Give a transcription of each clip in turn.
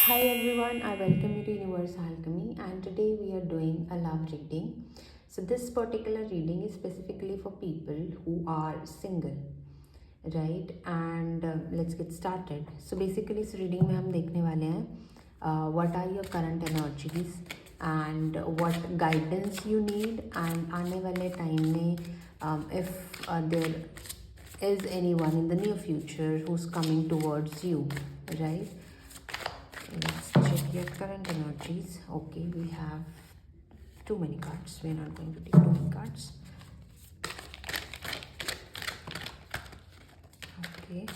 Hi everyone, I welcome you to Universal Alchemy, and today we are doing a love reading. So this particular reading is specifically for people who are single, right? And let's get started. So basically इस reading में हम देखने वाले हैं what are your current energies and what guidance you need, and आने वाले time में if there is anyone in the near future who's coming towards you, right? Let's check your current energies. Okay, we have too many cards. We're not going to take too many cards. Okay.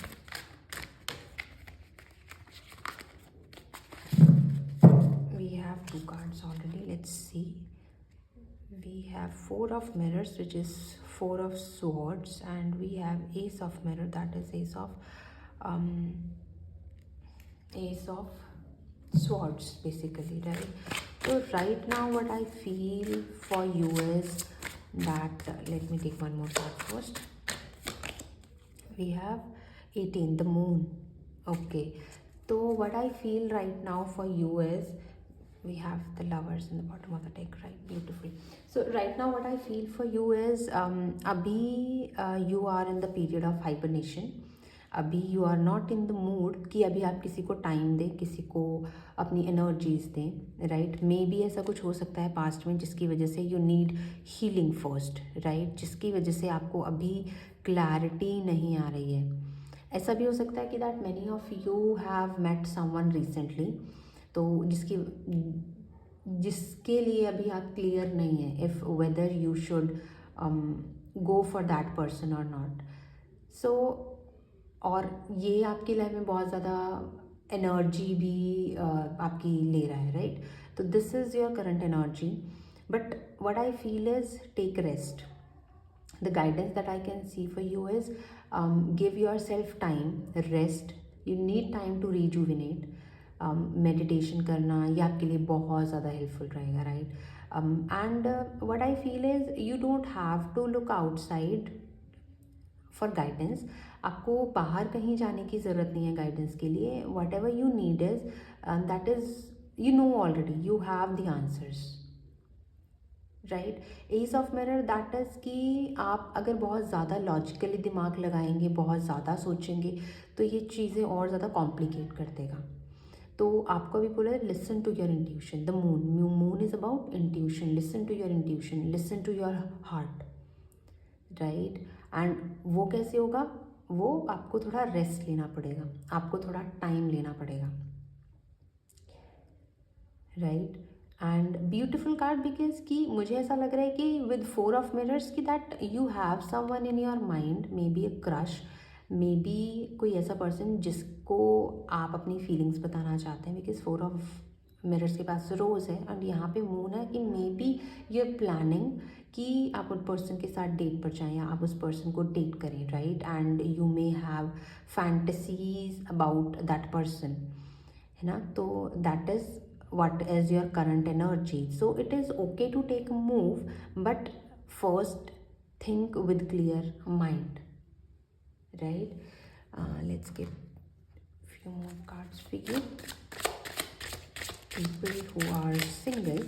We have two cards already. Let's see. We have Four of Mirrors, which is Four of Swords, and we have Ace of Mirror, that is Ace of Swords, basically, right? So right now what I feel for you is that let me take one more card first. We have 18, the moon. Okay, so what I feel right now for you is we have the Lovers in the bottom of the deck, right? Beautiful. So right now what I feel for you is abhi you are in the period of hibernation. अभी you are not in the mood कि अभी आप किसी को time दें, किसी को अपनी एनर्जीज दें, राइट? मे बी ऐसा कुछ हो सकता है पास्ट में जिसकी वजह से you need healing first, right? जिसकी वजह से आपको अभी क्लैरिटी नहीं आ रही है. ऐसा भी हो सकता है कि that many of you have met someone recently, तो जिसके लिए अभी आप क्लियर नहीं है if whether you should go for that person और नॉट. सो और ये आपकी लाइफ में बहुत ज़्यादा एनर्जी भी आपकी ले रहा है, राइट? तो this is your current energy, but what I feel is take rest. The guidance that I can see for you is give yourself time, rest. You need time to rejuvenate. Meditation करना ये आपके लिए बहुत ज़्यादा helpful रहेगा, right? And what I feel is you don't have to look outside for guidance. आपको बाहर कहीं जाने की ज़रूरत नहीं है गाइडेंस के लिए. What ever you need is that is you know already, you have the answers, right? S of mirror that is कि आप अगर बहुत ज़्यादा लॉजिकली दिमाग लगाएंगे, बहुत ज़्यादा सोचेंगे, तो ये चीज़ें और ज़्यादा कॉम्प्लिकेट कर देगा. तो आपको भी बोला है listen to your intuition. The moon is about intuition. Listen to your intuition, listen to your heart, right? And वो कैसे होगा? वो आपको थोड़ा रेस्ट लेना पड़ेगा, आपको थोड़ा टाइम लेना पड़ेगा, right? And beautiful card because कि मुझे ऐसा लग रहा है कि विद फोर ऑफ मिरर्स की that you have someone in your mind, may be a crush, may be कोई ऐसा पर्सन जिसको आप अपनी फीलिंग्स बताना चाहते हैं, बिकॉज फोर ऑफ मिरर्स के पास रोज़ है एंड यहाँ पे मून है, कि maybe you are planning कि आप उस पर्सन के साथ डेट पर जाएं या आप उस पर्सन को डेट करें, right? And you may have fantasies about that person, है ना? तो that is what is your current energy. So it is okay to take a move, but first think with clear mind, right? Let's get few more cards for you. People who are single,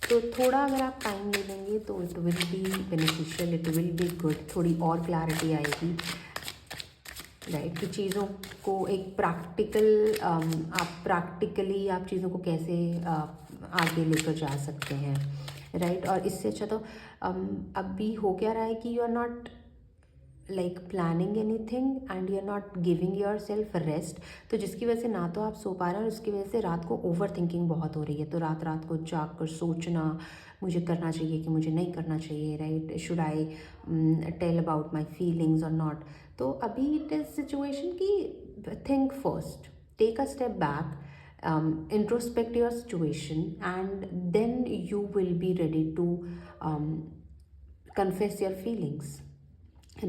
तो थोड़ा अगर आप time ले लेंगे तो it will be beneficial, it will be good. थोड़ी और clarity आएगी, राइट? कि चीज़ों को एक प्रैक्टिकल आप प्रैक्टिकली आप चीज़ों को कैसे आगे लेकर जा सकते हैं, राइट? और इससे अच्छा तो अभी हो क्या रहा है कि you are not like planning anything and you are not giving yourself rest, तो जिसकी वजह से ना तो आप सो पा रहे हैं और उसकी वजह से रात को ओवर थिंकिंग बहुत हो रही है. तो रात रात को जाग कर सोचना, मुझे करना चाहिए कि मुझे नहीं करना चाहिए, right? Should I tell about my feelings और नॉट? तो अभी इट इज़ सिचुएशन कि think first, take a step back, introspect your situation, and then you will be ready to confess your feelings,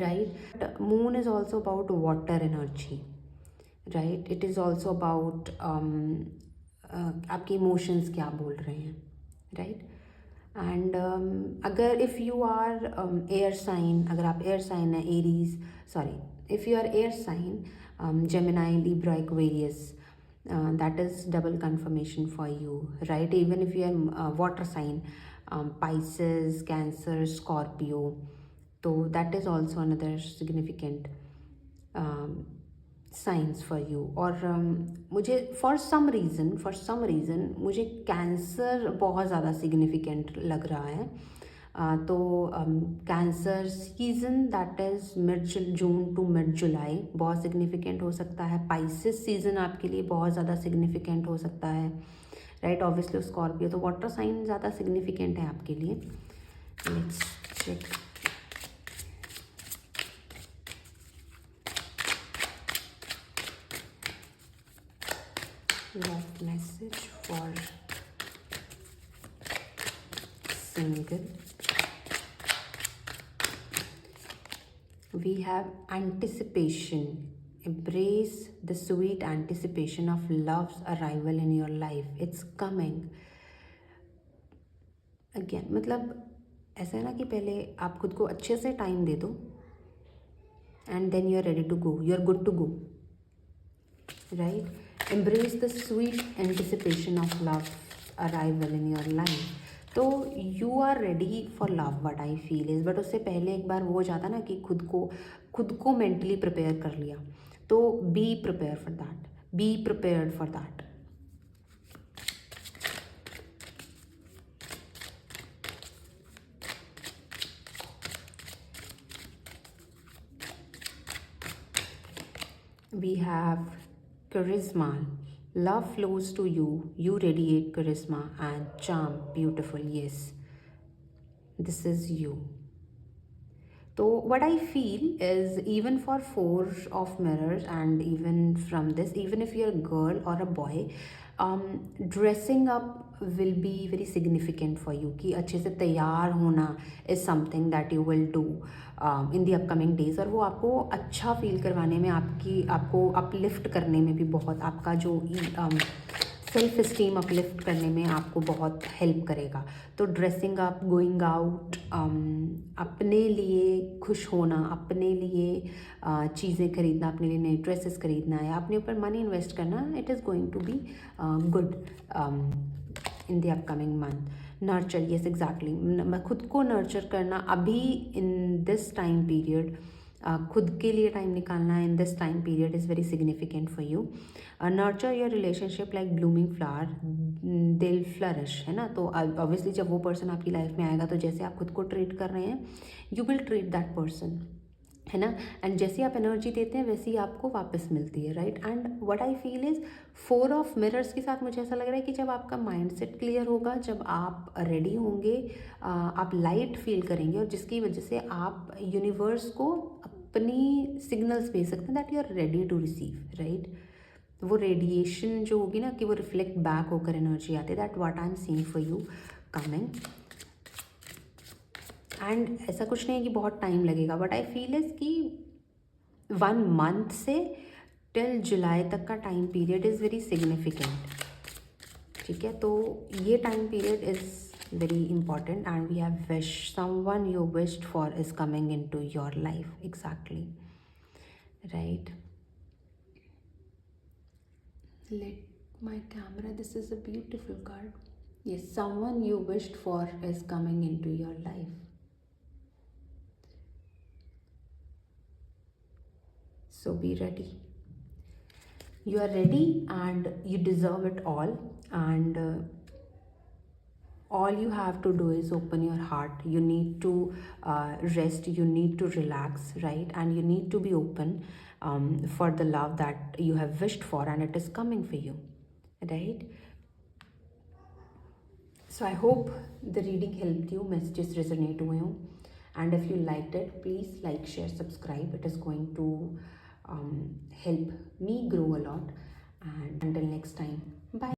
right? But moon is also about water energy, right? It is also about आपके emotions क्या बोल रहे हैं, right? And अगर if you are air sign, अगर आप air sign है, Aries, sorry, if you are air sign, Gemini, Libra, Aquarius, that is double confirmation for you, right? Even if you are water sign, Pisces, Cancer, Scorpio, so that is also another significant um, signs for you. और मुझे for some reason मुझे cancer बहुत ज़्यादा significant लग रहा है. तो cancer season that is mid June to mid July बहुत सिग्निफिकेंट हो सकता है. पाइसेस सीज़न आपके लिए बहुत ज़्यादा सिग्निफिकेंट हो सकता है, राइट? ऑब्वियसली स्कॉर्पियो, तो वाटर साइन ज़्यादा सिग्निफिकेंट है आपके लिए. Let's check. Love message for single. We have anticipation. Embrace the sweet anticipation of love's arrival in your life. It's coming. Again, मतलब ऐसा है ना कि पहले आप खुद को अच्छे से टाइम दे दो and then you're ready to go. You're good to go. Right? Embrace the sweet anticipation of love's arrival in your life. तो you are ready for love, what I feel is. But उससे पहले एक बार वो हो जाता ना कि खुद को मेंटली प्रिपेयर कर लिया. तो be prepare for that, be prepared for that. We have charisma. Love flows to you. You radiate charisma and charm. Beautiful. Yes. This is you. So what I feel is, even for Four of Mirrors, and even from this, even if you're a girl or a boy, dressing up will be very significant for you. कि अच्छे से तैयार होना is something that you will do in the upcoming days. और वो आपको अच्छा feel करवाने में, आपको अपलिफ्ट करने में भी बहुत, आपका जो सेल्फ इस्टीम अपलिफ्ट करने में आपको बहुत हेल्प करेगा. तो ड्रेसिंग अप, गोइंग आउट, अपने लिए खुश होना, अपने लिए चीज़ें खरीदना, अपने लिए नए ड्रेसेस खरीदना या अपने ऊपर मनी इन्वेस्ट करना, it is going to be good in the upcoming month. Nurture, yes exactly, खुद को नर्चर करना अभी इन दिस टाइम पीरियड, खुद के लिए टाइम निकालना in this time period is very significant for you. Nurture your relationship like blooming flower, दिल flourish, है ना. तो ऑब्वियसली जब वो पर्सन आपकी लाइफ में आएगा, तो जैसे आप खुद को ट्रीट कर रहे हैं, you will treat that person, है ना. एंड जैसी आप एनर्जी देते हैं वैसी आपको वापस मिलती है, right. And what I feel is, four of mirrors के साथ मुझे ऐसा लग रहा है कि जब आपका माइंडसेट क्लियर होगा, जब आप रेडी होंगे, आप लाइट फील करेंगे, और जिसकी वजह से आप यूनिवर्स को अपनी सिग्नल्स भेज सकते हैं that you are ready to receive, right. वो रेडिएशन जो होगी ना, कि वो रिफ्लेक्ट बैक होकर एनर्जी आती है, that what I am seeing for you coming. And ऐसा कुछ नहीं है कि बहुत टाइम लगेगा, बट आई फील इज़ कि 1 मंथ से टिल जुलाई तक का time period is very significant, ठीक है. तो ये time period is very important, and we have wish, someone you wished for is coming into your life. Exactly, right. Let my camera, this is a beautiful card. Yes, someone you wished for is coming into your life. So be ready. You are ready and you deserve it all. And all you have to do is open your heart. You need to rest. You need to relax, right? And you need to be open for the love that you have wished for, and it is coming for you, right? So I hope the reading helped you, messages resonate हुए हों. And if you liked it, please like, share, subscribe. It is going to help me grow a lot. And until next time, bye.